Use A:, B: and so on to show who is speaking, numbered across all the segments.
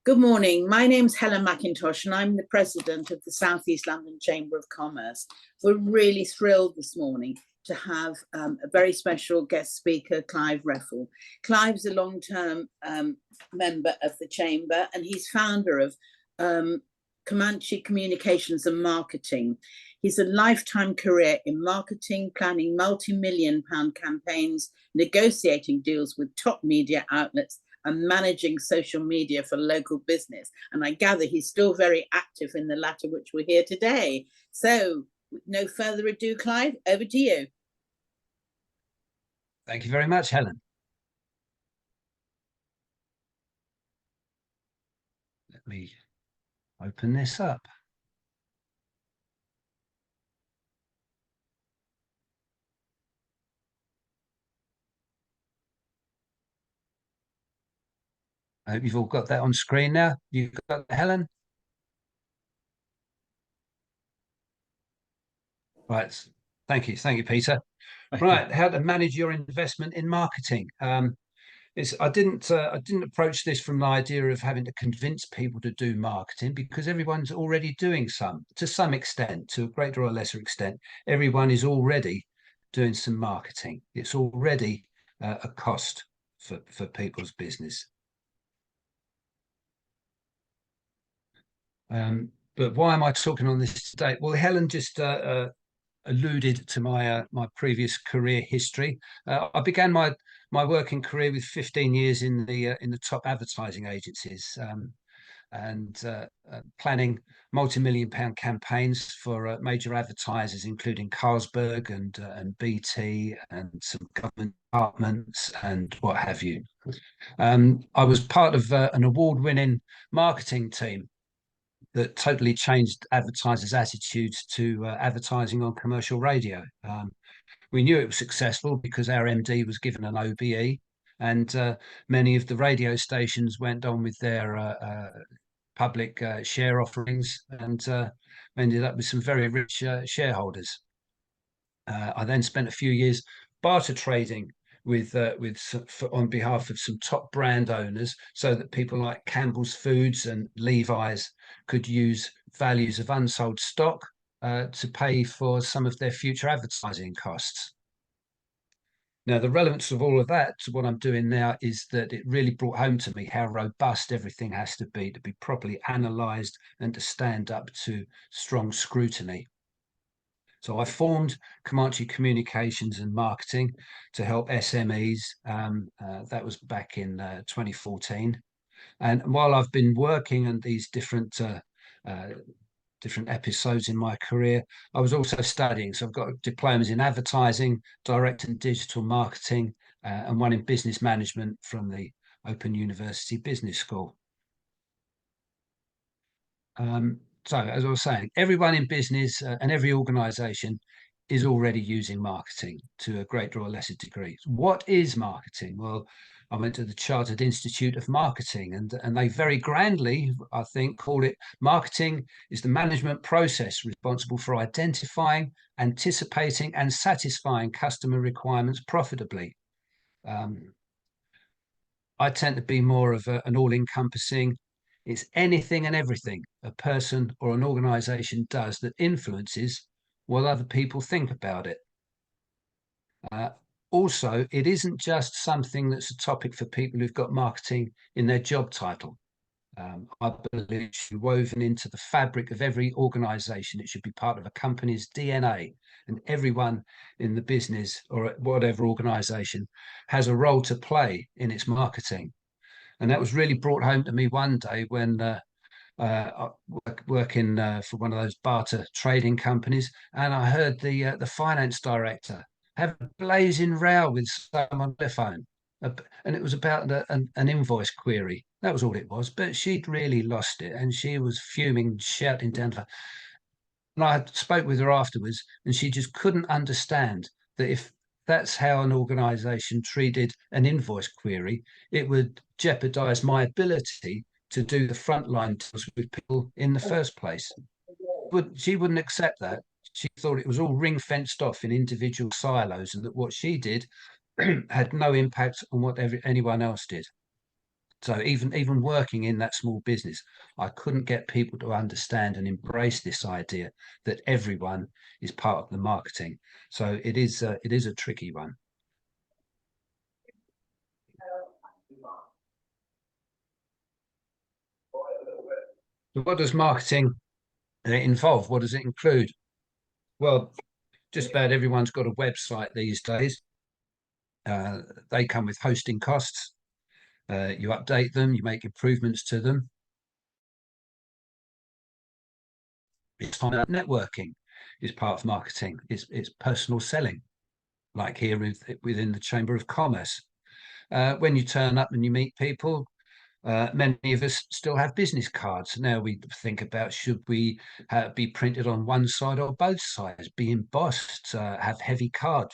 A: Good morning. My name's Helen McIntosh, and I'm the president of the South East London Chamber of Commerce. We're really thrilled this morning to have a very special guest speaker, Clive Reffell. Clive's a long-term member of the Chamber, and he's founder of Comanche Communications and Marketing. He's a lifetime career in marketing, planning multi-million pound campaigns, negotiating deals with top media outlets, and managing social media for local business. And I gather he's still very active in the latter, which we're here today. So no further ado, Clive, over to you.
B: Thank you very much, Helen. Let me open this up. I hope you've all got that on screen now. You've got Helen? Right. Thank you, Peter. Right, how to manage your investment in marketing. I didn't approach this from the idea of having to convince people to do marketing, because everyone's already doing to some extent, to a greater or lesser extent. Everyone is already doing some marketing. It's already a cost for people's business. But why am I talking on this today? Well, Helen just alluded to my previous career history. I began my working career with 15 years in the top advertising agencies, and planning multi-million pound campaigns for major advertisers, including Carlsberg and BT and some government departments and what have you. I was part of an award-winning marketing team that totally changed advertisers' attitudes to advertising on commercial radio. We knew it was successful because our MD was given an OBE, and many of the radio stations went on with their public share offerings, and ended up with some very rich shareholders. I then spent a few years barter trading on behalf of some top brand owners, so that people like Campbell's Foods and Levi's could use values of unsold stock to pay for some of their future advertising costs. Now, the relevance of all of that to what I'm doing now is that it really brought home to me how robust everything has to be properly analysed and to stand up to strong scrutiny. So I formed Comanche Communications and Marketing to help SMEs. That was back in 2014. And while I've been working on these different episodes in my career, I was also studying. So I've got diplomas in advertising, direct and digital marketing, and one in business management from the Open University Business School. So, as I was saying, everyone in business and every organisation is already using marketing to a greater or lesser degree. What is marketing? Well, I went to the Chartered Institute of Marketing, and they very grandly, I think, call it marketing is the management process responsible for identifying, anticipating, and satisfying customer requirements profitably. I tend to be more of an all-encompassing. It's anything and everything a person or an organisation does that influences what other people think about it. Also, it isn't just something that's a topic for people who've got marketing in their job title. I believe it should be woven into the fabric of every organisation. It should be part of a company's DNA, and everyone in the business or whatever organisation has a role to play in its marketing. And that was really brought home to me one day when working for one of those barter trading companies, and I heard the finance director have a blazing row with someone on the phone, and it was about an invoice query. That was all it was, but she'd really lost it, and she was fuming, shouting down to her. And I spoke with her afterwards, and she just couldn't understand that if that's how an organisation treated an invoice query, it would jeopardise my ability to do the frontline deals with people in the first place. But she wouldn't accept that. She thought it was all ring fenced off in individual silos, and that what she did had no impact on what anyone else did. So even working in that small business, I couldn't get people to understand and embrace this idea that everyone is part of the marketing. So it is a tricky one. So what does marketing involve? What does it include? Well, just about everyone's got a website these days. They come with hosting costs. You update them, you make improvements to them. It's networking is part of marketing. It's personal selling, like here within the Chamber of Commerce. When you turn up and you meet people, many of us still have business cards. Now we think about, should we be printed on one side or both sides, be embossed, have heavy card,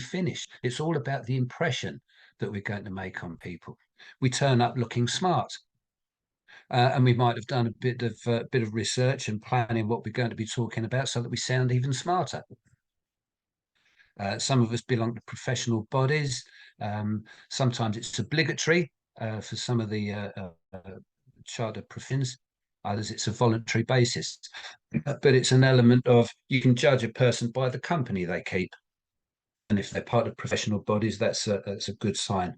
B: finish. It's all about the impression that we're going to make on people. We turn up looking smart. And we might have done a bit of research and planning what we're going to be talking about so that we sound even smarter. Some of us belong to professional bodies. Sometimes it's obligatory for some of the chartered professions. Others, it's a voluntary basis. But it's an element of, you can judge a person by the company they keep. And if they're part of professional bodies, that's a good sign.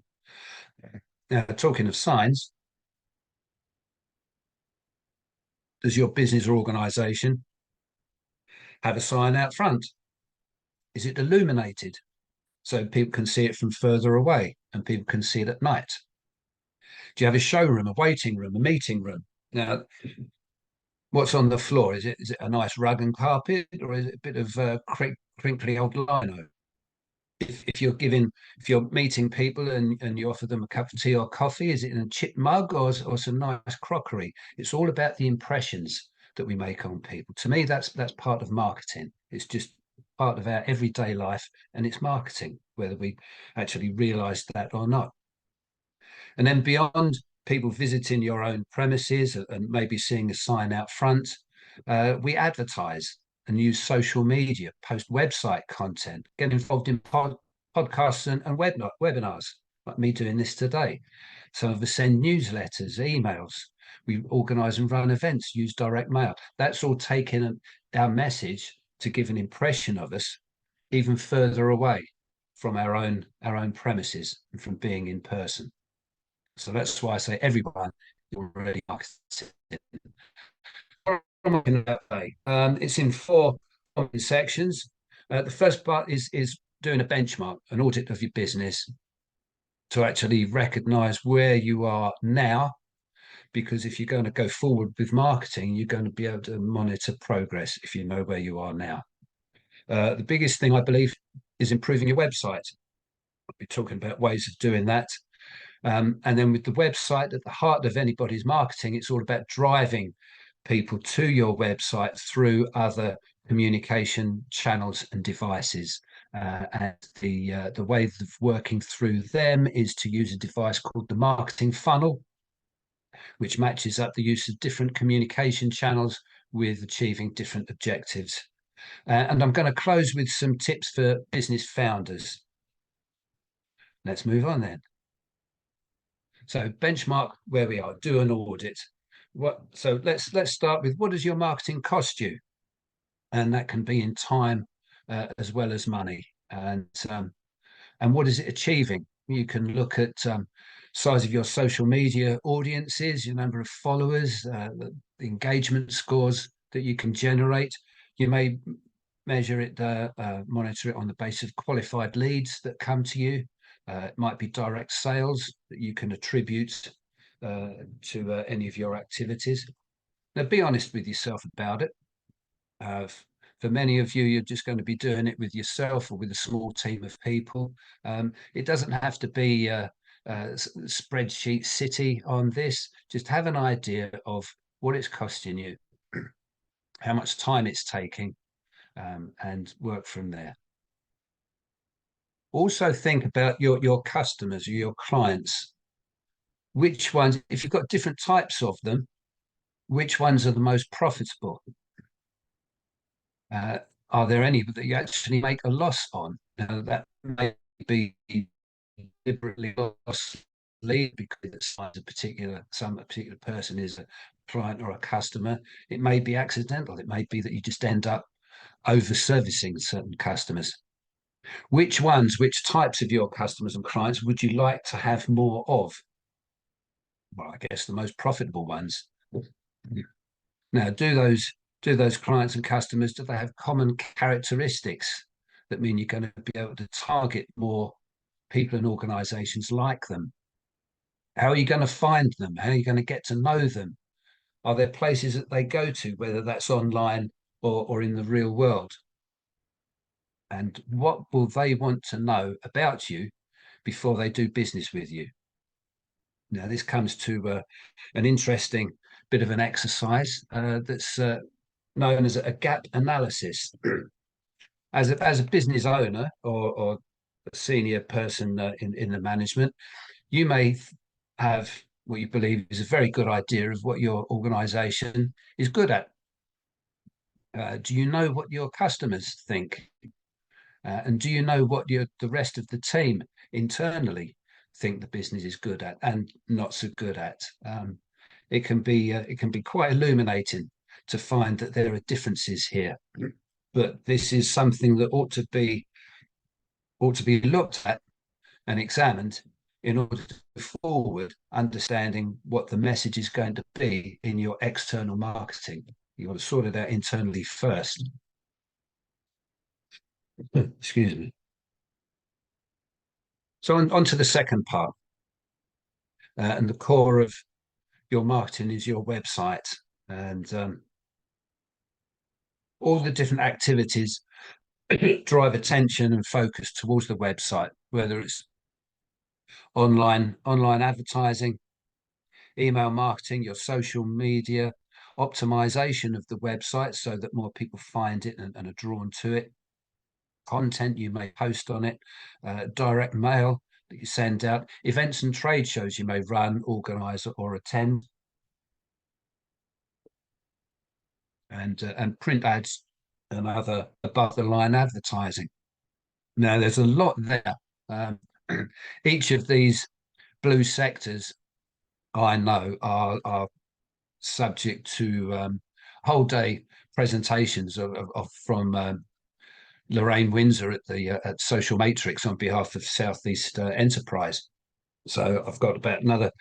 B: Now, talking of signs, does your business or organization have a sign out front? Is it illuminated so people can see it from further away and people can see it at night? Do you have a showroom, a waiting room, a meeting room? Now, what's on the floor? Is it a nice rug and carpet, or is it a bit of crinkly old lino? If you're meeting people and you offer them a cup of tea or coffee, is it in a chip mug or some nice crockery? It's all about the impressions that we make on people. To me, that's part of marketing. It's just part of our everyday life, and it's marketing, whether we actually realize that or not. And then beyond people visiting your own premises and maybe seeing a sign out front, we advertise and use social media, post website content, get involved in podcasts and webinars, like me doing this today. Some of us send newsletters, emails. We organise and run events, use direct mail. That's all taking our message to give an impression of us even further away from our own premises and from being in person. So that's why I say everyone is already marketing. It's in four sections. The first part is doing a benchmark, an audit of your business to actually recognize where you are now, because if you're going to go forward with marketing, you're going to be able to monitor progress if you know where you are now. The biggest thing, I believe, is improving your website. I'll be talking about ways of doing that. And then with the website at the heart of anybody's marketing, it's all about driving people to your website through other communication channels and devices. And the way of working through them is to use a device called the marketing funnel, which matches up the use of different communication channels with achieving different objectives. And I'm going to close with some tips for business founders. Let's move on then. So benchmark where we are, do an audit. So let's start with, what does your marketing cost you? And that can be in time as well as money. And what is it achieving? You can look at size of your social media audiences, your number of followers, the engagement scores that you can generate. You may measure it, monitor it on the basis of qualified leads that come to you. It might be direct sales that you can attribute to any of your activities. Now, be honest with yourself about it. For many of you, you're just going to be doing it with yourself or with a small team of people. It doesn't have to be spreadsheet city on this. Just have an idea of what it's costing you, how much time it's taking, and work from there. Also think about your customers or your clients. Which ones, if you've got different types of them, which ones are the most profitable? Are there any that you actually make a loss on? Now, that may be deliberately loss lead because it signs a particular person is a client or a customer. It may be accidental. It may be that you just end up over servicing certain customers. Which types of your customers and clients would you like to have more of? Well, I guess the most profitable ones. Now, do those clients and customers, do they have common characteristics that mean you're going to be able to target more people and organizations like them? How are you going to find them? How are you going to get to know them? Are there places that they go to, whether that's online or in the real world? And what will they want to know about you before they do business with you? Now, this comes to an interesting bit of an exercise that's known as a gap analysis. As a business owner or a senior person in the management, you may have what you believe is a very good idea of what your organization is good at. Do you know what your customers think? And do you know what the rest of the team internally think the business is good at and not so good at? It can be quite illuminating to find that there are differences here, but this is something that ought to be looked at and examined in order to move forward, understanding what the message is going to be in your external marketing. You want to sort it out internally first. Excuse me. So on to the second part. And the core of your marketing is your website, and all the different activities drive attention and focus towards the website, whether it's online advertising, email marketing, your social media, optimization of the website so that more people find it and are drawn to it, content you may post on it, direct mail that you send out, events and trade shows you may run, organize, or attend, and print ads and other above the line advertising. Now, there's a lot there. Each of these blue sectors I know are subject to whole day presentations from Lorraine Windsor at Social Matrix on behalf of Southeast Enterprise. So I've got about another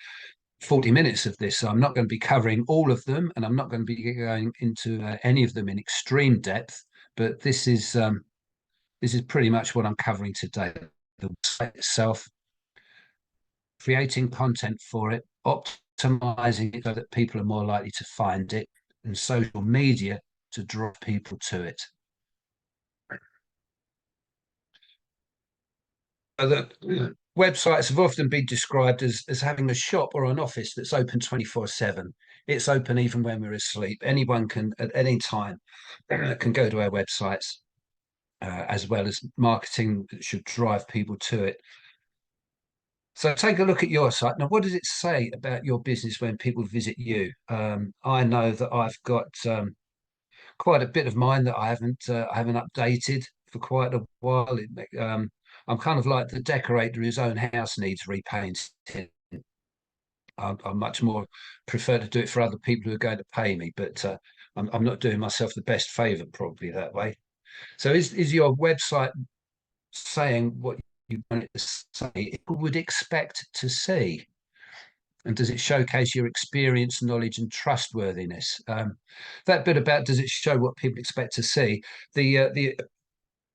B: 40 minutes of this. So I'm not going to be covering all of them, and I'm not going to be going into any of them in extreme depth. But this is pretty much what I'm covering today: the website itself, creating content for it, optimizing it so that people are more likely to find it, and social media to draw people to it. The websites have often been described as having a shop or an office that's open 24/7. It's open even when we're asleep. Anyone can, at any time, can go to our websites, as well as marketing that should drive people to it. So take a look at your site. Now, what does it say about your business when people visit you? I know that I've got quite a bit of mine that I haven't updated for quite a while. I'm kind of like the decorator whose own house needs repainting. I much more prefer to do it for other people who are going to pay me, but I'm not doing myself the best favor probably that way. So is your website saying what you want it to say people would expect to see? And does it showcase your experience, knowledge, and trustworthiness? That bit about does it show what people expect to see?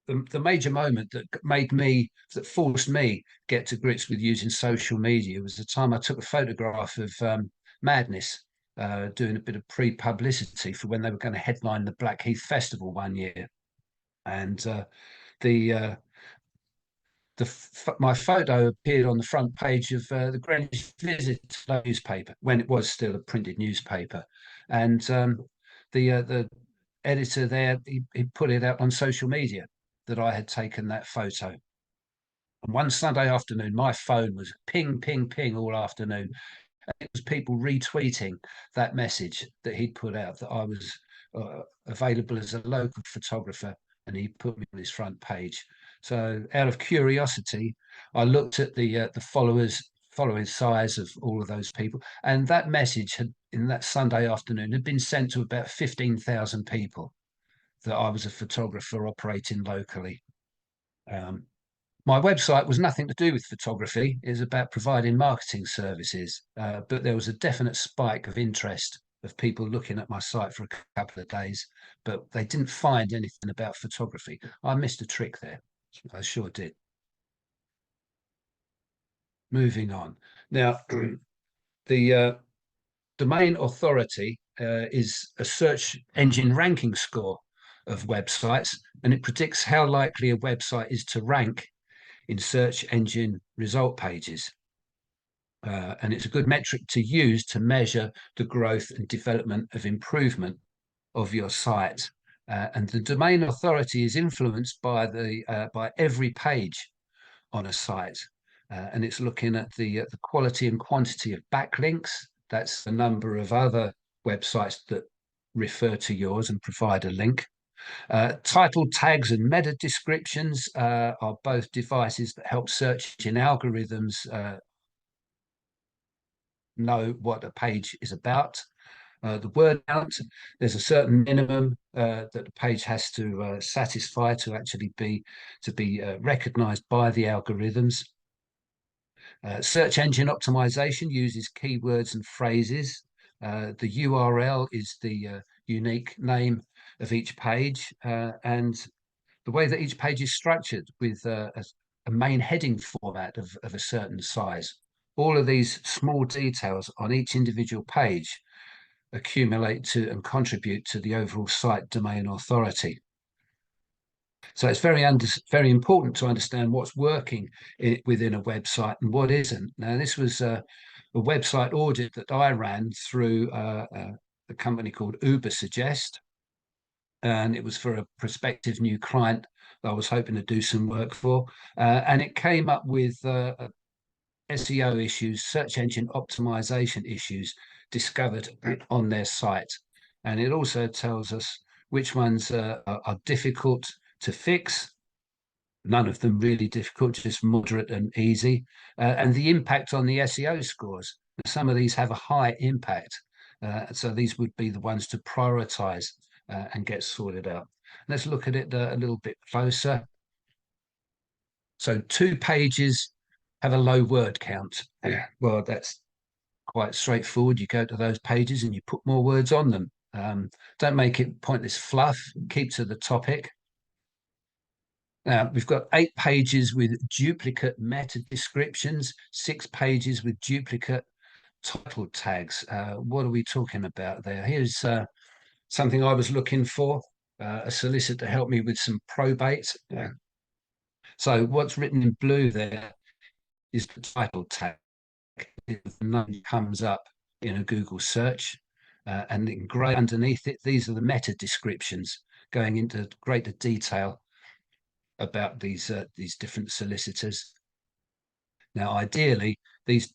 B: The major moment that forced me get to grips with using social media was the time I took a photograph of Madness doing a bit of pre-publicity for when they were going to headline the Blackheath Festival one year, and my photo appeared on the front page of the Greenwich Visitor newspaper when it was still a printed newspaper, and the editor there he put it out on social media that I had taken that photo. And one Sunday afternoon, my phone was ping, ping, ping all afternoon. And it was people retweeting that message that he'd put out that I was available as a local photographer, and he put me on his front page. So out of curiosity, I looked at the followers following size of all of those people. And that message had, in that Sunday afternoon, had been sent to about 15,000 people that I was a photographer operating locally. My website was nothing to do with photography. It was about providing marketing services, but there was a definite spike of interest of people looking at my site for a couple of days, but they didn't find anything about photography. I missed a trick there. I sure did. Moving on. Now, the domain authority is a search engine ranking score of websites, and it predicts how likely a website is to rank in search engine result pages. And it's a good metric to use to measure the growth and development of improvement of your site. And the domain authority is influenced by every page on a site. And it's looking at the quality and quantity of backlinks. That's the number of other websites that refer to yours and provide a link. Title tags and meta descriptions are both devices that help search engine algorithms know what a page is about. The word count, there's a certain minimum that the page has to satisfy to actually be recognized by the algorithms. Search engine optimization uses keywords and phrases. The URL is the unique name of each page, and the way that each page is structured with a main heading format of a certain size. All of these small details on each individual page accumulate to and contribute to the overall site domain authority. So it's very important to understand what's working within a website and what isn't. Now, this was a website audit that I ran through a company called Ubersuggest, and it was for a prospective new client that I was hoping to do some work for. And it came up with SEO issues, search engine optimization issues discovered on their site. And it also tells us which ones are difficult to fix. None of them really difficult, just moderate and easy. And the impact on the SEO scores. Some of these have a high impact. So these would be the ones to prioritize and get sorted out. Let's look at it a little bit closer. So 2 pages have a low word count. Well, that's quite straightforward. You go to those pages and you put more words on them. Don't make it pointless fluff. Keep to the topic. We've got 8 pages with duplicate meta descriptions, 6 pages with duplicate title tags. What are we talking about there? Here's something I was looking for, a solicitor to help me with some probate. So what's written in blue there is the title tag. The name comes up in a Google search, and in grey underneath it, these are the meta descriptions going into greater detail about these different solicitors. Now, ideally, these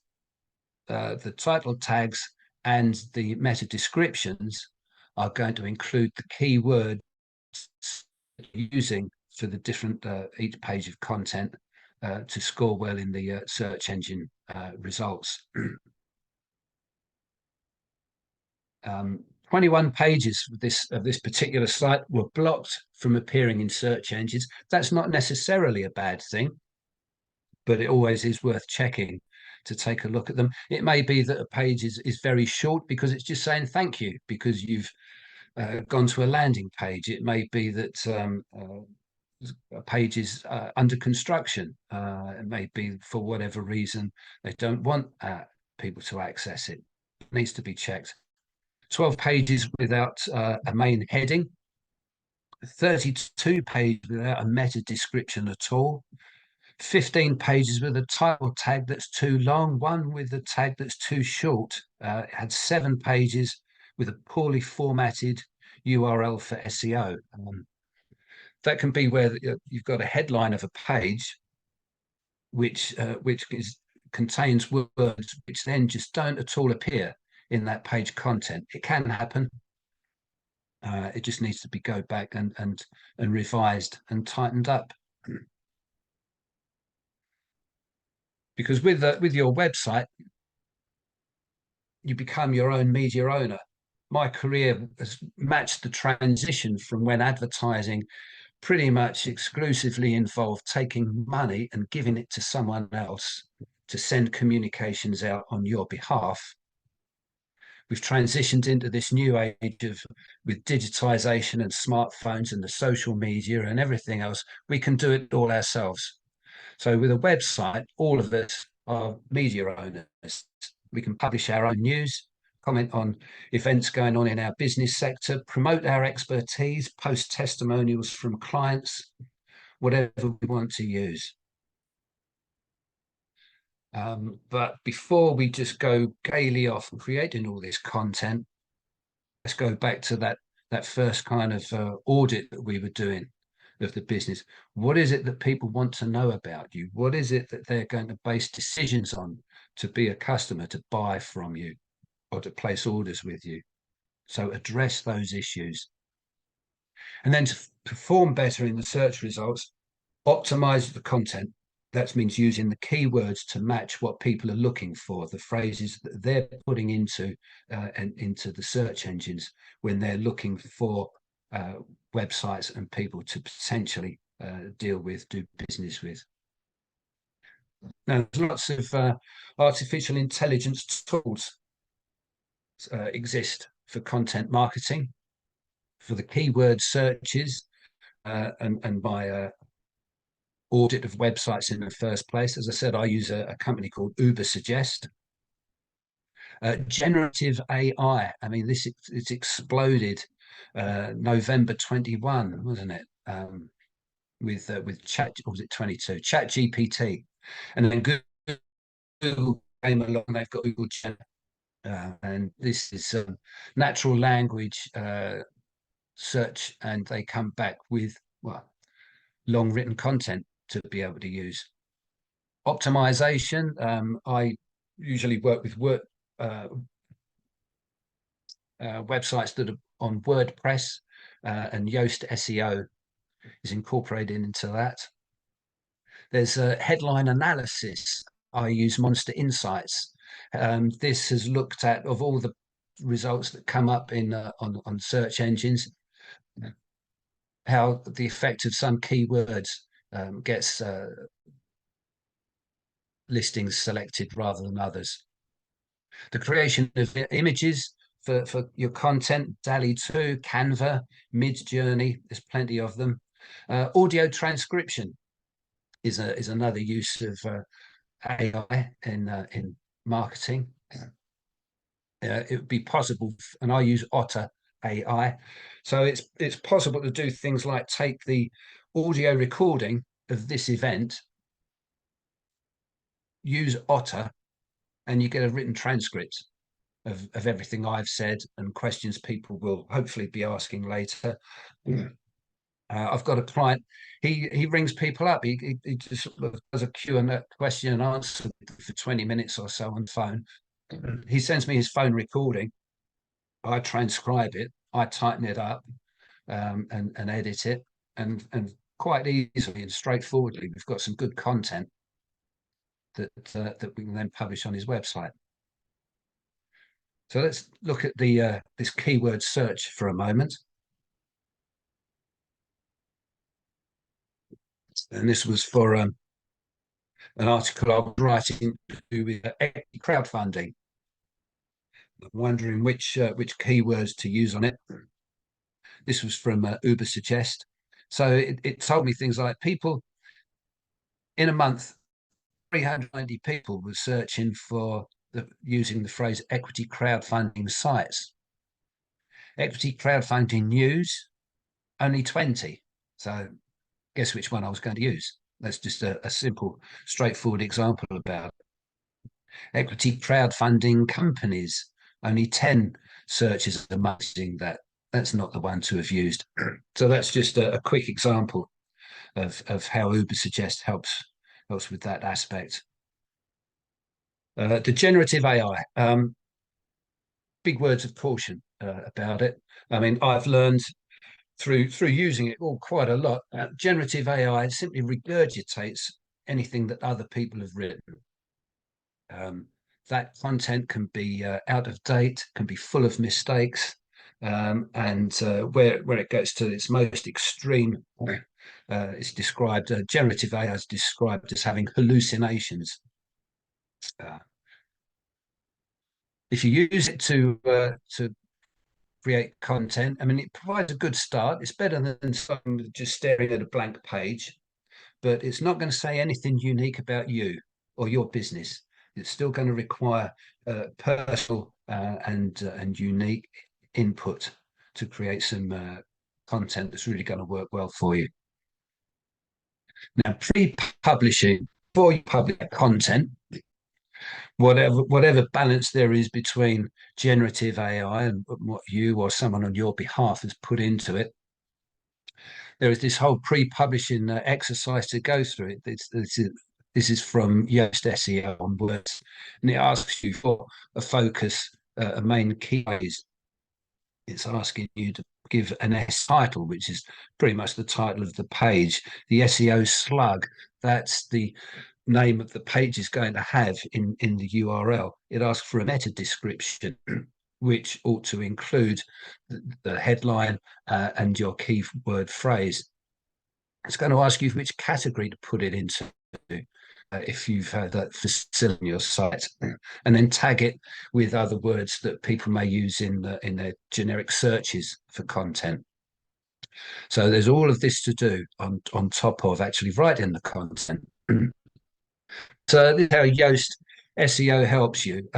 B: the title tags and the meta descriptions are going to include the keywords using for the different each page of content to score well in the search engine results. 21 pages of this particular site were blocked from appearing in search engines. That's not necessarily a bad thing, but it always is worth checking to take a look at them. It may be that a page is very short because it's just saying thank you because you've gone to a landing page. It may be that a page is under construction. It may be for whatever reason they don't want people to access it. It needs to be checked. 12 pages without a main heading, 32 pages without a meta description at all, 15 pages with a title tag that's too long, 1 with a tag that's too short. It had 7 pages with a poorly formatted URL for SEO. That can be where you've got a headline of a page which contains words which then just don't at all appear in that page content. It can happen. It just needs to be go back and revised and tightened up. because with your website, you become your own media owner. My career has matched the transition from when advertising pretty much exclusively involved taking money and giving it to someone else to send communications out on your behalf. We've transitioned into this new age of, with digitization and smartphones and the social media and everything else, we can do it all ourselves. So with a website, all of us are media owners. We can publish our own news, comment on events going on in our business sector, promote our expertise, post testimonials from clients, whatever we want to use. But before we just go gaily off creating all this content, let's go back to that first kind of audit that we were doing of the business. What is it that people want to know about you? What is it that they're going to base decisions on to be a customer, to buy from you, or to place orders with you? So address those issues. And then to perform better in the search results, optimize the content. That means using the keywords to match what people are looking for, the phrases that they're putting into the search engines when they're looking for websites and people to potentially deal with, do business with. Now, there's lots of artificial intelligence tools exist for content marketing, for the keyword searches, and my audit of websites in the first place. As I said, I use a company called Ubersuggest. Generative AI, I mean, it's exploded November 21, wasn't it? With chat, or was it 22? Chat GPT. And then Google came along, they've got Google Gen. And this is natural language search, and they come back with, well, long written content to be able to use. Optimization, I usually work with websites that are on WordPress, and Yoast SEO is incorporated into that. There's a headline analysis. I use Monster Insights. This has looked at, of all the results that come up in on search engines, how the effect of some keywords gets listings selected rather than others. The creation of images for your content, DALL-E 2, Canva, Midjourney, there's plenty of them. Audio transcription is another use of AI in marketing. It would be possible, and I use Otter AI, so it's possible to do things like take the audio recording of this event, use Otter, and you get a written transcript of everything I've said and questions people will hopefully be asking later. I've got a client, he rings people up, he just does a Q&A, question and answer for 20 minutes or so on the phone. He sends me his phone recording, I transcribe it, I tighten it up, and edit it, and quite easily and straightforwardly, we've got some good content that we can then publish on his website. So let's look at the this keyword search for a moment. And this was for an article I was writing to do with equity crowdfunding. I'm wondering which keywords to use on it. This was from Ubersuggest. So it told me things like, people in a month, 390 people were searching for using the phrase equity crowdfunding sites. Equity crowdfunding news, only 20. So guess which one I was going to use. That's just a simple, straightforward example about it. Equity crowdfunding companies, only 10 searches a month using that. That's not the one to have used. So that's just a quick example of how Ubersuggest helps with that aspect. The generative AI, big words of caution about it. I mean, I've learned through using it quite a lot. Generative AI simply regurgitates anything that other people have written. That content can be out of date, can be full of mistakes, and where it gets to its most extreme, it's described, generative AI is described as having hallucinations. If you use it to create content, I mean, it provides a good start. It's better than just staring at a blank page, but it's not going to say anything unique about you or your business. It's still going to require personal and unique input to create some content that's really going to work well for you. Now, pre-publishing, before you publish content, whatever balance there is between generative AI and what you or someone on your behalf has put into it, there is this whole pre-publishing exercise to go through. This is from Yoast SEO on Words, and it asks you for a focus, a main keyword. It's asking you to give an S title, which is pretty much the title of the page. The SEO slug, that's the name of the page is going to have in the URL. It asks for a meta description, which ought to include the headline and your keyword phrase. It's going to ask you which category to put it into if you've had that facility on your site, and then tag it with other words that people may use in their generic searches for content. So there's all of this to do on top of actually writing the content. So this is how Yoast SEO helps you.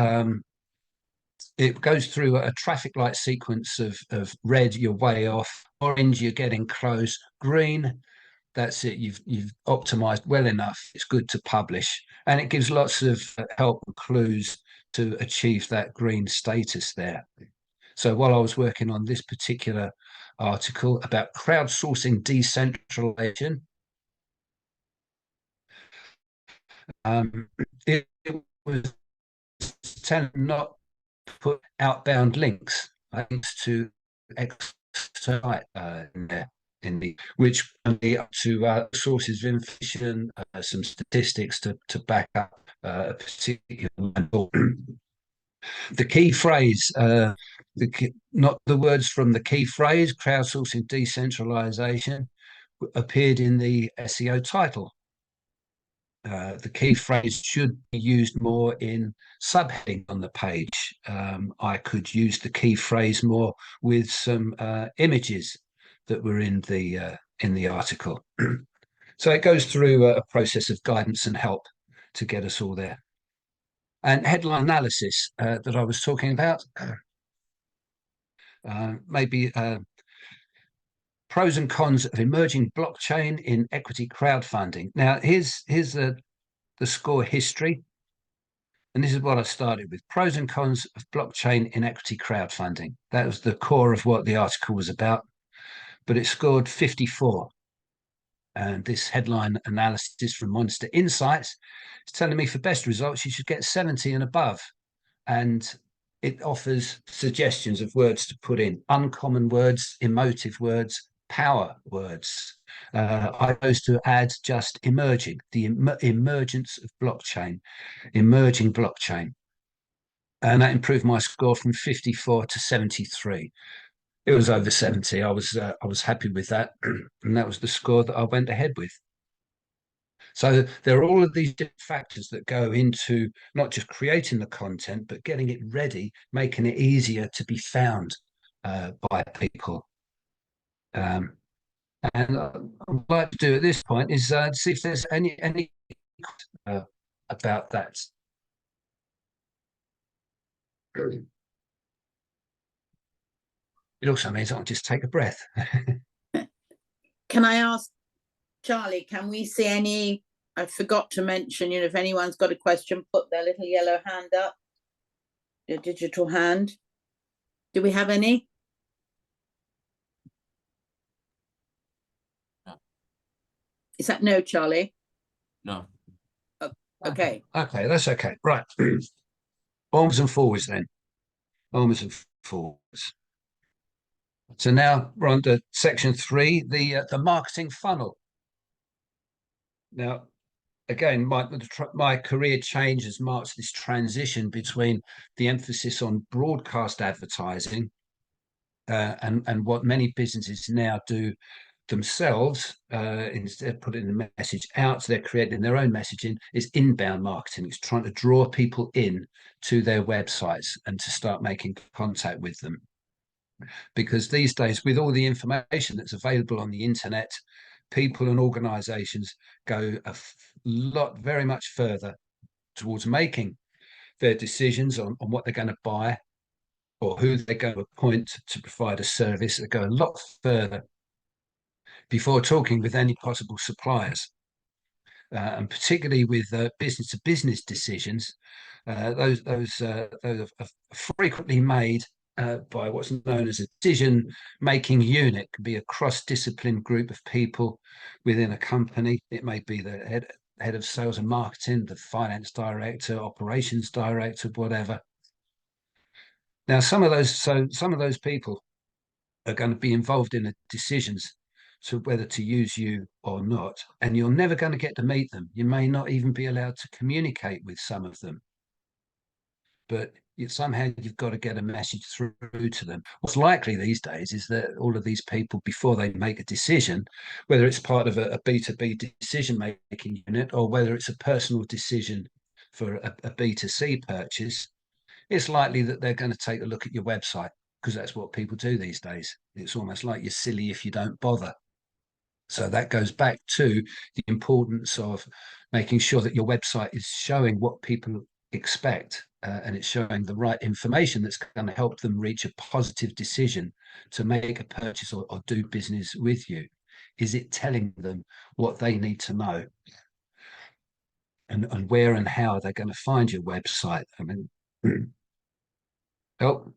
B: It goes through a traffic light sequence of red, you're way off; orange, you're getting close; green, that's it, you've optimized well enough, it's good to publish. And it gives lots of help and clues to achieve that green status there. So while I was working on this particular article about crowdsourcing decentralization, it was telling not to put outbound links to external in there, which can be up to sources of information, some statistics to back up a particular the key phrase, not the words from the key phrase, crowdsourcing decentralization, appeared in the SEO title. The key phrase should be used more in subheading on the page. I could use the key phrase more with some images that were in the article. So it goes through a process of guidance and help to get us all there. And headline analysis that I was talking about, maybe pros and cons of emerging blockchain in equity crowdfunding. Now, here's the score history. And this is what I started with: pros and cons of blockchain in equity crowdfunding. That was the core of what the article was about, but it scored 54. And this headline analysis from Monster Insights is telling me for best results, you should get 70 and above. And it offers suggestions of words to put in: uncommon words, emotive words, power words. I chose to add just emerging, the emergence of blockchain, emerging blockchain. And that improved my score from 54 to 73. It was over 70. I was happy with that. And that was the score that I went ahead with. So there are all of these different factors that go into not just creating the content, but getting it ready, making it easier to be found by people. And what I'd like to do at this point is see if there's any about that. It also means I'll just take a breath.
A: Can I ask, Charlie, can we see any? I forgot to mention, if anyone's got a question, put their little yellow hand up, your digital hand. Do we have any?
C: No.
A: Is that no, Charlie?
C: No.
A: Okay.
B: Okay, that's okay. Right. Onwards and forwards then. Onwards and forwards. So now we're on to section 3, the marketing funnel. Now, again, my career change has marked this transition between the emphasis on broadcast advertising and what many businesses now do themselves, instead of putting the message out, they're creating their own messaging, is inbound marketing. It's trying to draw people in to their websites and to start making contact with them. Because these days, with all the information that's available on the internet, people and organizations go a lot, very much further towards making their decisions on what they're going to buy or who they're going to appoint to provide a service. They go a lot further before talking with any possible suppliers. And particularly with business to business decisions, those are frequently made by what's known as a decision-making unit. It can be a cross-discipline group of people within a company. It may be the head of sales and marketing, the finance director, operations director, whatever. Now, some of those people are going to be involved in the decisions to whether to use you or not, and you're never going to get to meet them. You may not even be allowed to communicate with some of them, but somehow you've got to get a message through to them. What's likely these days is that all of these people, before they make a decision, whether it's part of a B2B decision-making unit or whether it's a personal decision for a B2C purchase, it's likely that they're going to take a look at your website, because that's what people do these days. It's almost like you're silly if you don't bother. So that goes back to the importance of making sure that your website is showing what people expect, and it's showing the right information that's going to help them reach a positive decision to make a purchase or do business with you. Is it telling them what they need to know, and where and how they're going to find your website? I mean, oh,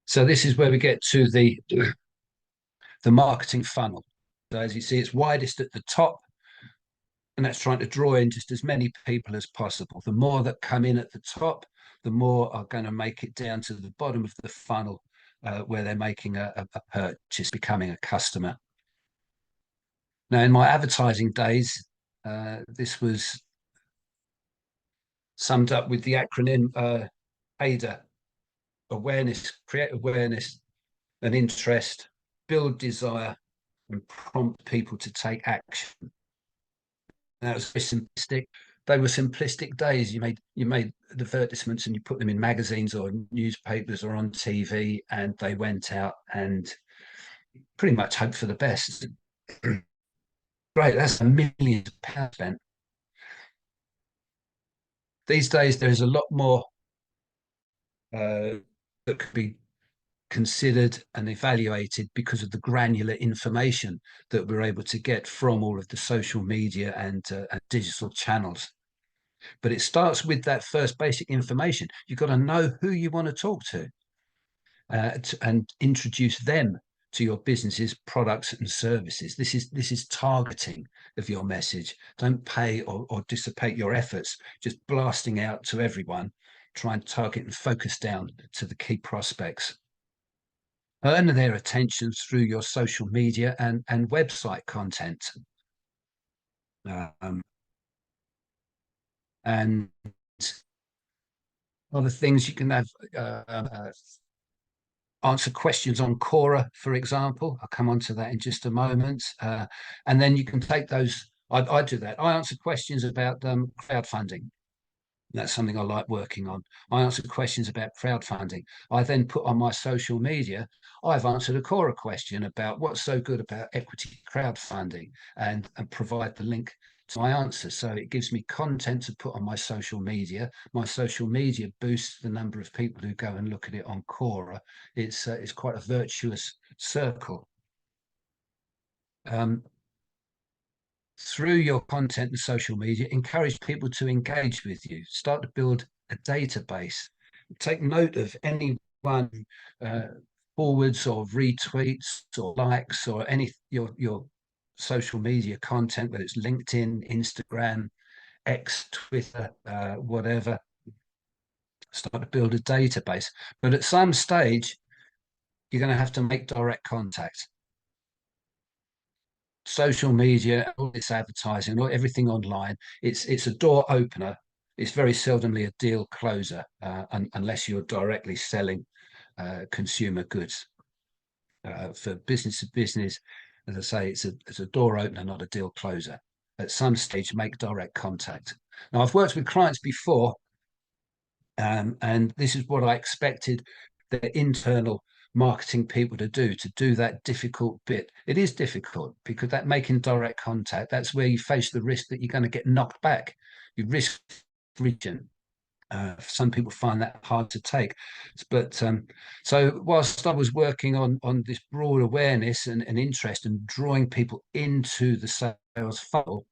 B: so this is where we get to the marketing funnel. So as you see, it's widest at the top, and that's trying to draw in just as many people as possible. The more that come in at the top, the more are going to make it down to the bottom of the funnel, where they're making a purchase, becoming a customer. Now, in my advertising days, this was summed up with the acronym AIDA: awareness, create awareness and interest, build desire, and prompt people to take action. That was very simplistic. They were simplistic days. You made advertisements and you put them in magazines or newspapers or on TV, and they went out and pretty much hoped for the best. Great, that's millions of pounds spent. These days, there's a lot more that could be considered and evaluated because of the granular information that we're able to get from all of the social media and digital channels. But it starts with that first basic information. You've got to know who you want to talk to, and introduce them to your business's products and services. This is targeting of your message. Don't pay or dissipate your efforts just blasting out to everyone. Try and target and focus down to the key prospects. Earn their attention through your social media and website content. And other things you can have, answer questions on Quora, for example. I'll come on to that in just a moment. And then you can take those. I do that. I answer questions about crowdfunding. That's something I like working on. I answer questions about crowdfunding. I then put on my social media, I've answered a Quora question about what's so good about equity crowdfunding, and provide the link to my answer. So it gives me content to put on my social media. My social media boosts the number of people who go and look at it on Quora. It's quite a virtuous circle. Through your content and social media, encourage people to engage with you. Start to build a database. Take note of anyone forwards or retweets or likes or any your social media content, whether it's LinkedIn, Instagram, X, Twitter, whatever. Start to build a database. But at some stage, you're going to have to make direct contact. Social media, all this advertising, everything online, it's a door opener. It's very seldomly a deal closer, unless you're directly selling consumer goods. For business to business, as I say, it's a door opener, not a deal closer. At some stage, make direct contact. Now, I've worked with clients before, and this is what I expected their internal marketing people to do that difficult bit. It is difficult because that making direct contact, that's where you face the risk that you're going to get knocked back. You risk region. Some people find that hard to take, but so whilst I was working on this broad awareness and interest and drawing people into the sales funnel,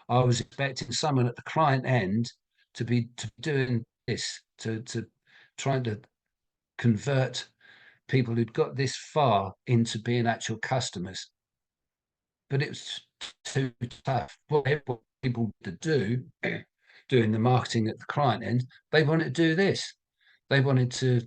B: I was expecting someone at the client end to be doing this, to trying to convert people who'd got this far into being actual customers. But it was too tough. What people to do, doing the marketing at the client end, they wanted to do this. They wanted to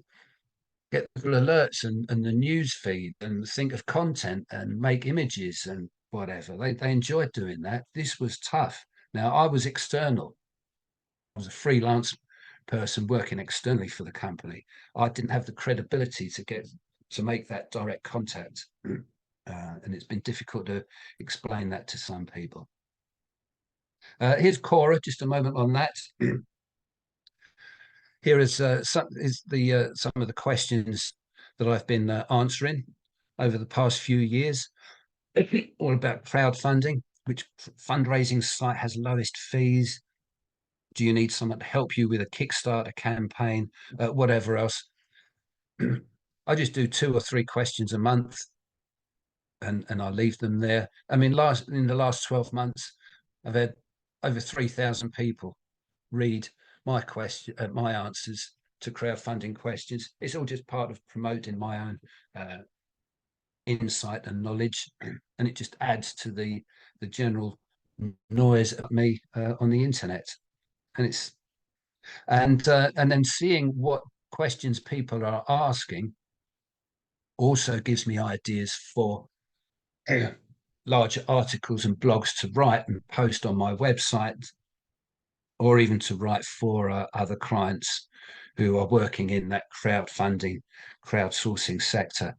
B: get the alerts and the news feed and think of content and make images and whatever. They enjoyed doing that. This was tough. Now, I was external. I was a freelance person working externally for the company. I didn't have the credibility to make that direct contact. And it's been difficult to explain that to some people. Here's Cora, just a moment on that. Here is some of the questions that I've been answering over the past few years, all about crowdfunding. Which fundraising site has lowest fees? Do you need someone to help you with a Kickstarter campaign? Whatever else. I just do 2 or 3 questions a month, and I leave them there. I mean, in the last 12 months, I've had over 3,000 people read my answers to crowdfunding questions. It's all just part of promoting my own insight and knowledge, and it just adds to the general noise of me on the internet. And then seeing what questions people are asking also gives me ideas for larger articles and blogs to write and post on my website, or even to write for other clients who are working in that crowdfunding, crowdsourcing sector.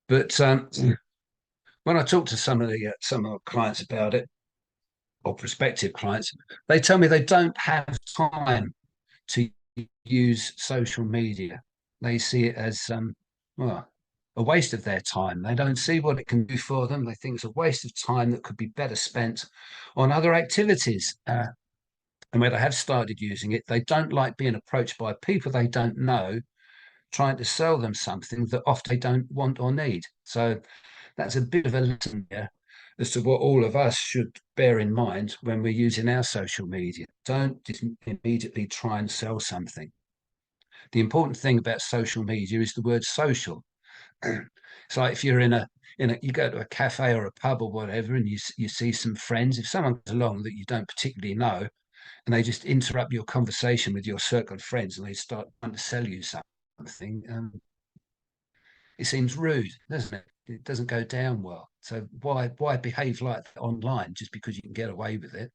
B: But when I talk to some of the clients about it, or prospective clients, they tell me they don't have time to use social media. They see it as well, a waste of their time. They don't see what it can do for them. They think it's a waste of time that could be better spent on other activities. And when they have started using it, they don't like being approached by people they don't know, trying to sell them something that often they don't want or need. So that's a bit of a lesson there as to what all of us should bear in mind when we're using our social media. Don't just immediately try and sell something. The important thing about social media is the word social. It's like if you're you go to a cafe or a pub or whatever, and you see some friends. If someone comes along that you don't particularly know, and they just interrupt your conversation with your circle of friends, and they start trying to sell you something, it seems rude, doesn't it? It doesn't go down well. So why behave like that online just because you can get away with it?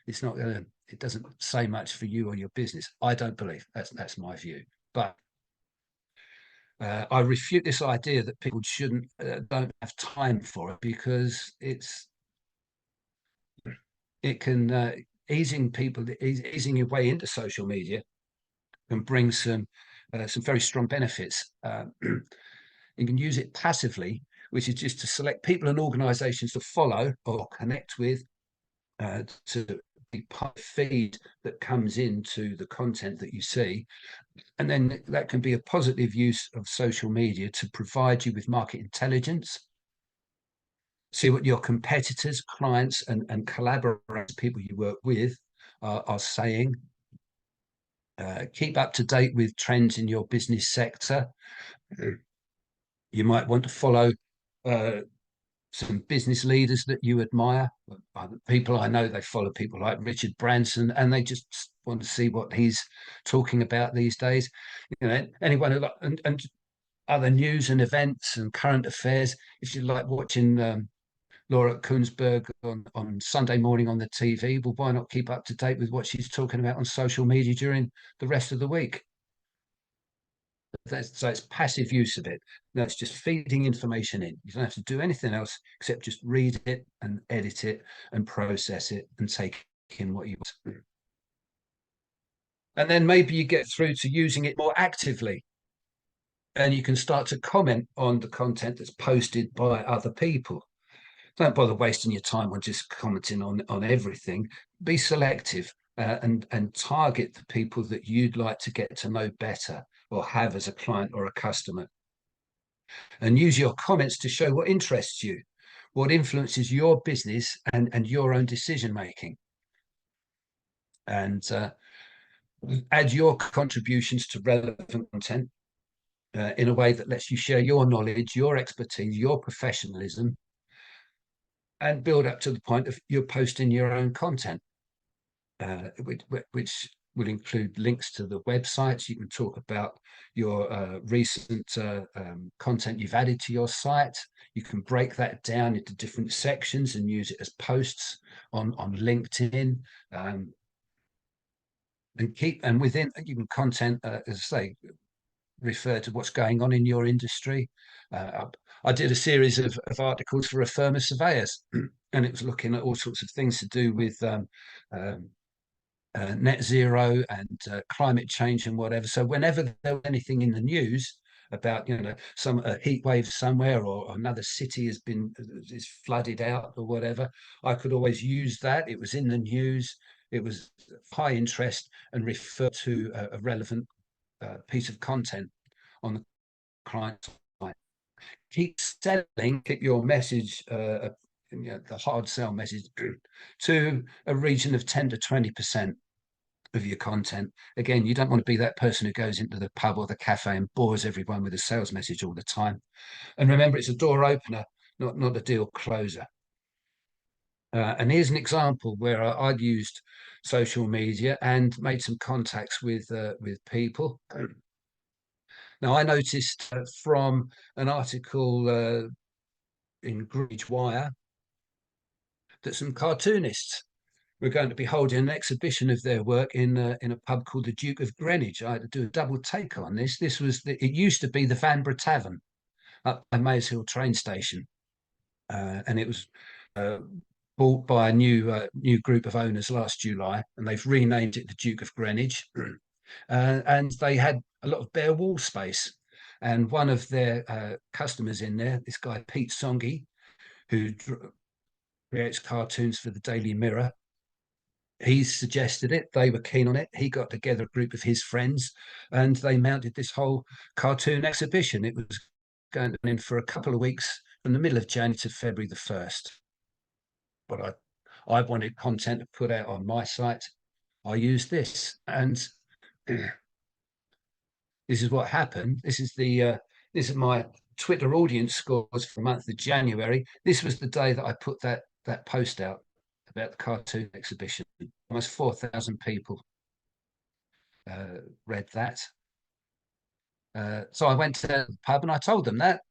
B: It's not going to. It doesn't say much for you or your business. I don't believe that's my view. But I refute this idea that people don't have time for it, because it can easing your way into social media can bring some very strong benefits. You can use it passively, which is just to select people and organizations to follow or connect with, to be part of the feed that comes into the content that you see. And then that can be a positive use of social media to provide you with market intelligence, see what your competitors, clients, and collaborators, people you work with, are saying. Keep up to date with trends in your business sector. You might want to follow some business leaders that you admire. People I know, they follow people like Richard Branson, and they just want to see what he's talking about these days. Anyone who and other news and events and current affairs. If you like watching Laura Kunsberg on Sunday morning on the TV, well, why not keep up to date with what she's talking about on social media during the rest of the week? So it's passive use of it. No, it's just feeding information in. You don't have to do anything else except just read it and edit it and process it and take in what you want. And then maybe you get through to using it more actively, and you can start to comment on the content that's posted by other people. Don't bother wasting your time on just commenting on everything. Be selective and target the people that you'd like to get to know better or have as a client or a customer. And use your comments to show what interests you, what influences your business and your own decision making. And add your contributions to relevant content in a way that lets you share your knowledge, your expertise, your professionalism, and build up to the point of you're posting your own content, which will include links to the websites. You can talk about your recent content you've added to your site. You can break that down into different sections and use it as posts on LinkedIn. And within, you can content, as I say, refer to what's going on in your industry. I did a series of articles for a firm of surveyors, and it was looking at all sorts of things to do with net zero and climate change and whatever. So whenever there was anything in the news about some heat wave somewhere or another city is flooded out or whatever, I could always use that. It was in the news, it was high interest, and refer to a relevant piece of content on the client side. Keep selling, keep your message, the hard sell message, to a region of 10 to 20% of your content. Again, you don't want to be that person who goes into the pub or the cafe and bores everyone with a sales message all the time. And remember, it's a door opener, not a deal closer. And here's an example where I'd used social media and made some contacts with people. Now, I noticed from an article in Greenwich Wire that some cartoonists were going to be holding an exhibition of their work in a pub called the Duke of Greenwich. I had to do a double take on this. It used to be the Vanbrugh Tavern up by Mays Hill train station, and it was bought by a new group of owners last July, and they've renamed it the Duke of Greenwich. And they had a lot of bare wall space. And one of their customers in there, this guy Pete Songi, who creates cartoons for the Daily Mirror, he suggested it. They were keen on it. He got together a group of his friends, and they mounted this whole cartoon exhibition. It was going to be in for a couple of weeks from the middle of January to February the 1st. But I wanted content to put out on my site. I used this, and this is what happened. This is my Twitter audience scores for the month of January. This was the day that I put that post out about the cartoon exhibition. Almost 4,000 people read that. So I went to the pub and I told them that,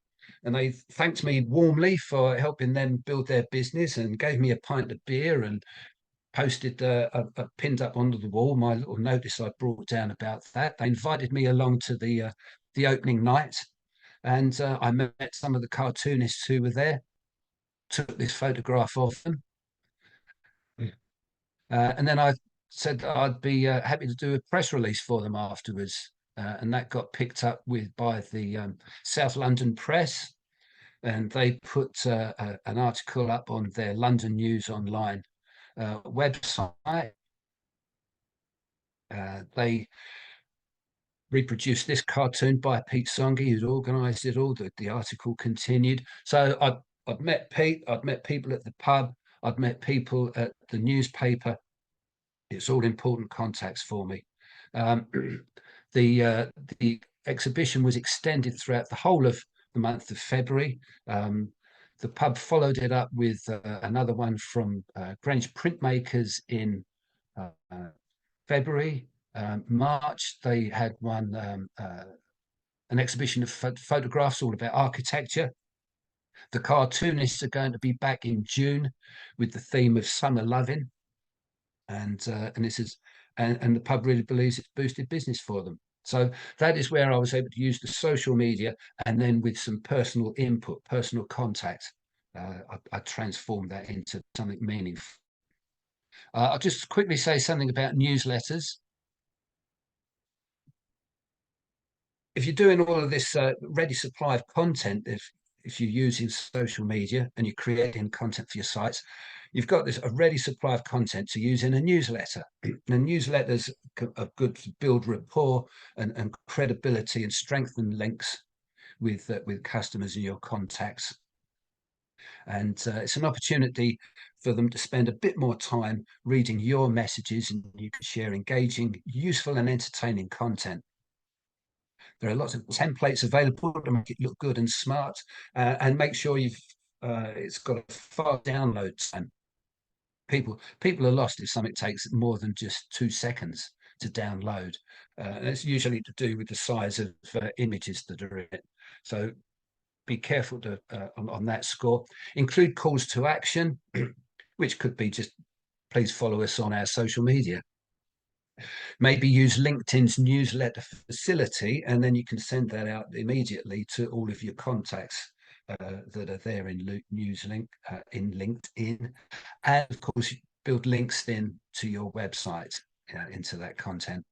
B: and they thanked me warmly for helping them build their business and gave me a pint of beer and posted pinned up onto the wall my little notice I brought down about that. They invited me along to the opening night, and I met some of the cartoonists who were there, took this photograph of them, and then I said that I'd be happy to do a press release for them afterwards, and that got picked up by the South London Press, and they put an article up on their London News Online website. They reproduced this cartoon by Pete Songi, who'd organised it all. The article continued. So I'd met Pete, I'd met people at the pub, I'd met people at the newspaper. It's all important contacts for me. The exhibition was extended throughout the whole of the month of February. The pub followed it up with another one from Greenwich Printmakers in February, March, they had an exhibition of photographs all about architecture. The cartoonists are going to be back in June with the theme of summer loving, and this is and the pub really believes it's boosted business for them. So that is where I was able to use the social media, and then with some personal input, personal contact, I transformed that into something meaningful. I'll just quickly say something about newsletters. If you're doing all of this ready supply of content, if you're using social media and you're creating content for your sites, you've got a ready supply of content to use in a newsletter. And newsletters are good to build rapport and credibility and strengthen links with customers and your contacts. And it's an opportunity for them to spend a bit more time reading your messages, and you can share engaging, useful and entertaining content. There are lots of templates available to make it look good and smart, and make sure it's got a fast download time. People are lost if something takes more than just 2 seconds to download. And it's usually to do with the size of images that are in it. So be careful on that score. Include calls to action, which could be just please follow us on our social media. Maybe use LinkedIn's newsletter facility, and then you can send that out immediately to all of your contacts that are there in in LinkedIn. And of course, build links then to your website into that content.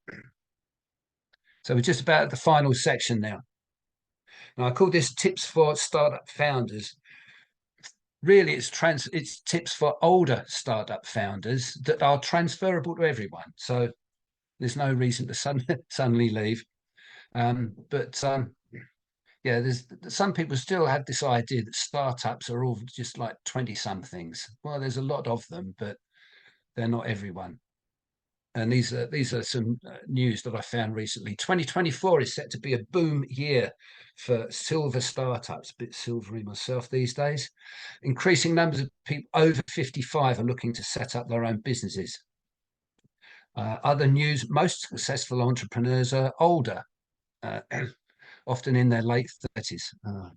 B: So we're just about at the final section now. Now I call this tips for startup founders. Really, it's tips for older startup founders that are transferable to everyone. So there's no reason to suddenly leave. Yeah, there's some people still have this idea that startups are all just like 20-somethings. Well, there's a lot of them, but they're not everyone. And these are some news that I found recently. 2024 is set to be a boom year for silver startups. A bit silvery myself these days. Increasing numbers of people over 55 are looking to set up their own businesses. Other news, most successful entrepreneurs are older, often in their late 30s.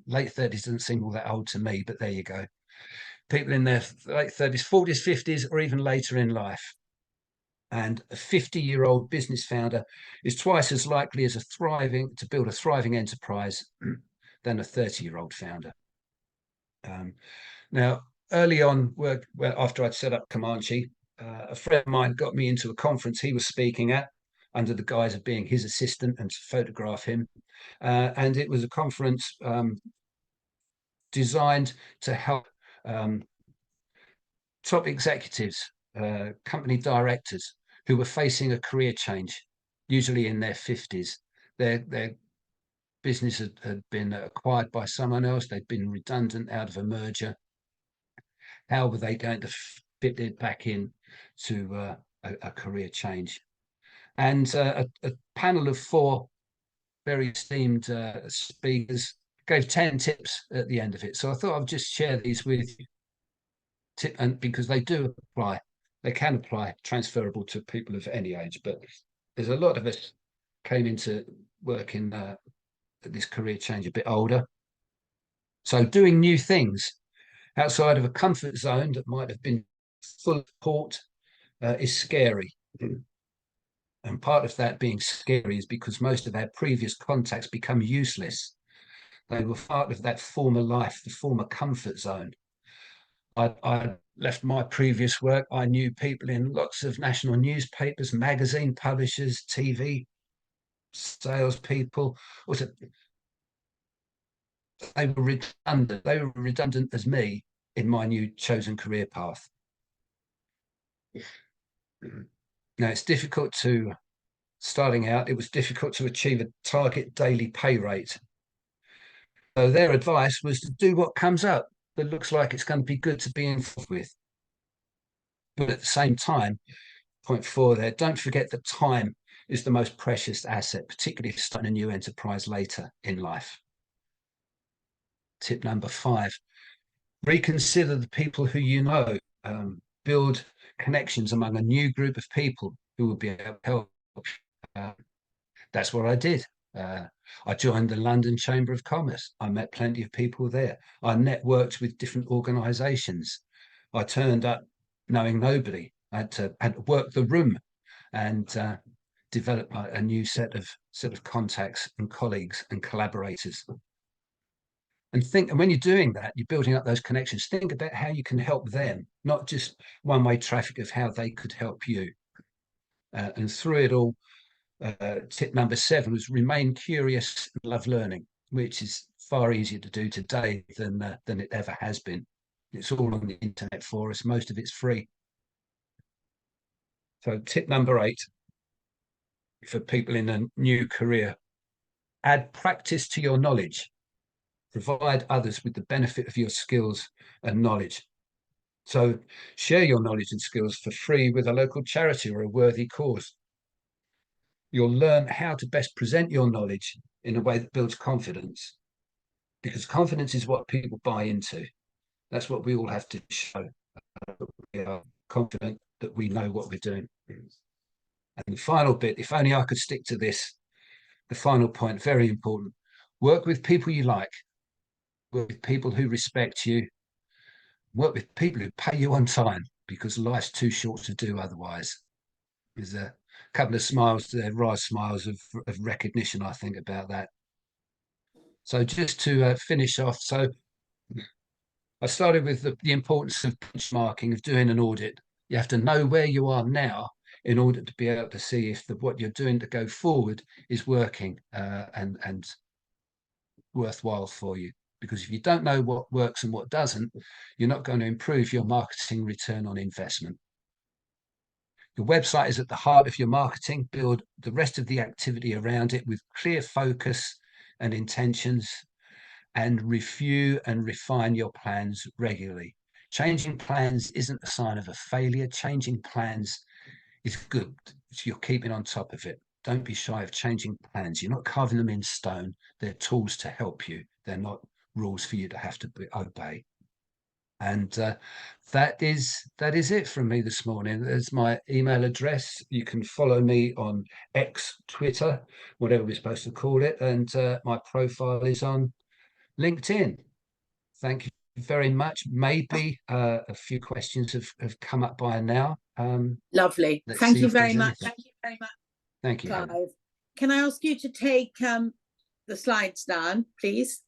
B: Late 30s doesn't seem all that old to me, but there you go. People in their late 30s, 40s, 50s, or even later in life. And a 50-year-old business founder is twice as likely to build a thriving enterprise than a 30-year-old founder. Now, early on, after I'd set up Comanche, a friend of mine got me into a conference he was speaking at under the guise of being his assistant and to photograph him. And it was a conference designed to help top executives, company directors who were facing a career change, usually in their 50s. Their business had been acquired by someone else. They'd been redundant out of a merger. How were they going to fit it back in to a career change? And a panel of 4 very esteemed speakers gave 10 tips at the end of it. So I thought I'd just share these with you, and because they do apply. They can apply transferable to people of any age, but there's a lot of us came into work in this career change a bit older. So doing new things outside of a comfort zone that might have been full of support is scary. And part of that being scary is because most of our previous contacts become useless. They were part of that former life, the former comfort zone. I left my previous work. I knew people in lots of national newspapers, magazine publishers, TV salespeople. Also, they were redundant. They were redundant as me in my new chosen career path. Now, it's difficult starting out, it was difficult to achieve a target daily pay rate. So their advice was to do what comes up that looks like it's going to be good to be involved with. But at the same time, point 4 there, don't forget that time is the most precious asset, particularly if you're starting a new enterprise later in life. Tip number 5, reconsider the people who you know. Build connections among a new group of people who would be able to help. That's what I did. I joined the London Chamber of Commerce. I met plenty of people there. I networked with different organisations. I turned up knowing nobody. I had to work the room and develop a new set of contacts and colleagues and collaborators. And when you're doing that, you're building up those connections. Think about how you can help them, not just one-way traffic of how they could help you. And through it all, tip number 7 was remain curious and love learning, which is far easier to do today than it ever has been. It's all on the internet for us. Most of it's free. So tip number 8 for people in a new career: add practice to your knowledge. Provide others with the benefit of your skills and knowledge. So share your knowledge and skills for free with a local charity or a worthy cause. You'll learn how to best present your knowledge in a way that builds confidence, because confidence is what people buy into. That's what we all have to show. We are confident that we know what we're doing. And the final bit, if only I could stick to this, the final point, very important: work with people you like, work with people who respect you, work with people who pay you on time, because life's too short to do otherwise. There's a couple of smiles there, wry smiles of recognition, I think, about that. So just to finish off, so I started with the importance of benchmarking, of doing an audit. You have to know where you are now in order to be able to see if what you're doing to go forward is working and worthwhile for you. Because if you don't know what works and what doesn't, you're not going to improve your marketing return on investment. Your website is at the heart of your marketing. Build the rest of the activity around it with clear focus and intentions, and review and refine your plans regularly. Changing plans isn't a sign of a failure. Changing plans is good. You're keeping on top of it. Don't be shy of changing plans. You're not carving them in stone. They're tools to help you. They're not rules for you to have to obey. And that is it from me this morning. There's my email address. You can follow me on X, Twitter, whatever we're supposed to call it. And my profile is on LinkedIn. Thank you very much. Maybe a few questions have come up by now.
A: Lovely. Thank you very much.
B: Thank you very much. Thank you,
A: Clive.
B: Helen.
A: Can I ask you to take the slides down, please?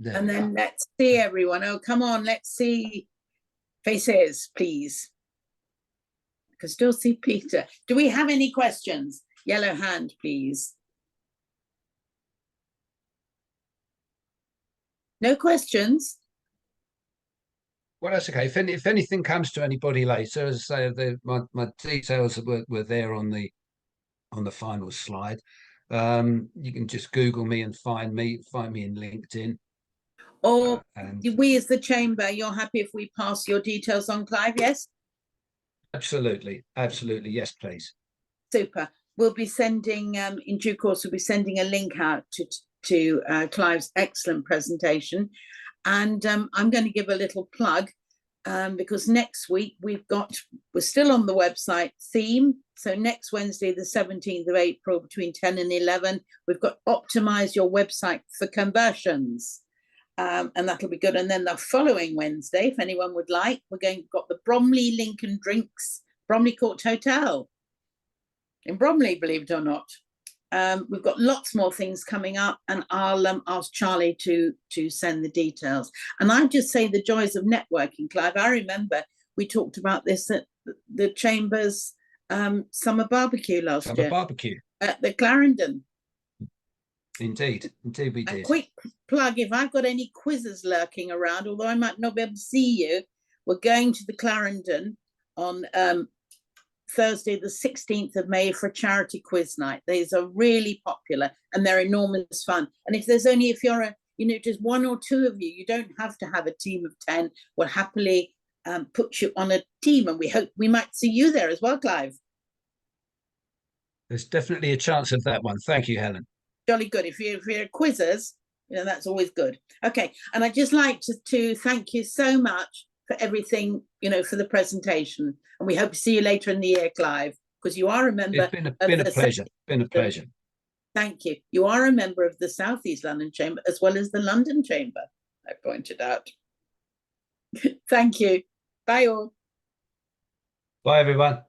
B: There
A: And
B: we
A: then
B: are.
A: let's see everyone. Oh, come on, let's see faces, please. I can still see Peter. Do we have any questions? Yellow hand, please. No questions?
B: Well, that's okay. If anything comes to anybody later, as I say, my details were there on the final slide. You can just Google me and find me in LinkedIn.
A: Or
B: And
A: we as the chamber, you're happy if we pass your details on, Clive, yes?
B: absolutely, yes, please.
A: Super. We'll be sending, in due course, we'll be sending a link out to Clive's excellent presentation. And I'm going to give a little plug because next week we're still on the website theme. So next Wednesday, the 17th of April, between 10 and 11, we've got Optimize Your Website for Conversions. And that'll be good. And then the following Wednesday, if anyone would like, got the Bromley Lincoln Drinks, Bromley Court Hotel in Bromley, believe it or not. We've got lots more things coming up, and I'll ask Charlie to send the details. And I just say the joys of networking, Clive. I remember we talked about this at the Chamber's summer barbecue last year.
B: Summer barbecue
A: at the Clarendon.
B: Indeed we did.
A: A quick plug: if I've got any quizzes lurking around, although I might not be able to see you, we're going to the Clarendon on Thursday, the 16th of May, for a charity quiz night. These are really popular and they're enormous fun. And if you're just one or two of you, you don't have to have a team of 10. We'll happily put you on a team, and we hope we might see you there as well, Clive.
B: There's definitely a chance of that one. Thank you, Helen.
A: Jolly good. If you're quizzers, that's always good. Okay, and I'd just like to thank you so much for everything, you know, for the presentation. And we hope to see you later in the year, Clive, because you are a member.
B: It's been a pleasure. Been a pleasure.
A: Thank you. You are a member of the South East London Chamber as well as the London Chamber, I pointed out. Thank you. Bye all.
B: Bye, everyone.